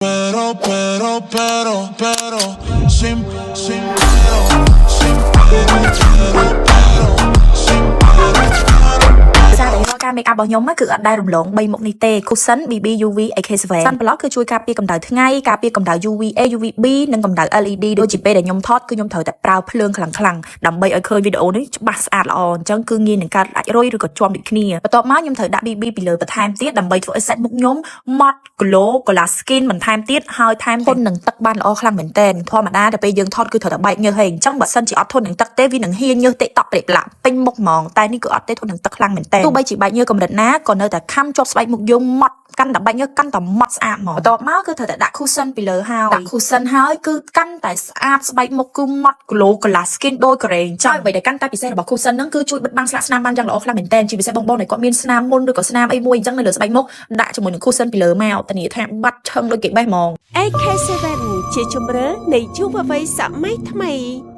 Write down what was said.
Pero, sin pero, sin sin ra đểการ make up របស់ខ្ញុំគឺអត់ដែលរំលង3មុខនេះទេ Cushion BB UV AK7 Sunblock គឺជួយការពារកម្ដៅថ្ងៃការពារកម្ដៅ UVA UVB និងកម្ដៅ LED ដូចជាពេលដែលខ្ញុំថតគឺខ្ញុំត្រូវតែប្រើភ្លើងខ្លាំងៗដើម្បីឲ្យឃើញវីដេអូនេះច្បាស់ស្អាតល្អអញ្ចឹងគឺងាយនឹងកើតដាច់រុយឬក៏ជាប់ដូចគ្នាបន្ទាប់មកខ្ញុំត្រូវដាក់ BB ពីលើបន្ថែមទៀតដើម្បីធ្វើឲ្យសាច់មុខខ្ញុំម៉ត់ glow glass skin បន្ថែមទៀតហើយថែមធន់នឹងទឹកបានល្អខ្លាំងមែនទែនធម្មតាតែពេលយើងថតគឺត្រូវតែបែកញើសហេអញ្ចឹងបើសិនជាអត់ធន់នឹងទឹកទេវានឹងហៀញើស TikTok ព្រាបឡាក់ពេញមុខហ្មងតែនេះគឺអត់ទេធន់នឹងទឹកខ្លាំងមែនទែនទោះបីជាបែកញើសកម្រិតណាក៏នៅតែខំជាប់ស្បែកមុខយើងម៉ត់កាន់តែបែកញើសកាន់តែម៉ត់ស្អាតហ្មងបន្ទាប់មកគឺត្រូវតែដាក់ cushion ពីលើហើយដាក់ cushion ហើយគឺកាន់តែស្អាតស្បែកមុខគឺម៉ត់ glow glass skin ដូចកូរ៉េអញ្ចឹងហើយអ្វីដែលកាន់តែពិសេសរបស់ cushion ហ្នឹងគឺជួយបិទបាំងស្លាកស្នាមបានយ៉ាងល្អខ្លាំងមែនទែនជាពិសេសបងៗដែលគាត់មានស្នាមមុនឬក៏ស្នាមអីមួយអញ្ចឹងនៅលើស្បែកមុខដាក់ជាមួយនឹង cushion ពីលើមកធានាថាបាត់ឈឹងដូចគេបេះហ្មង AK7 ជាជម្រើសនៃយុវវ័យសម័យថ្មី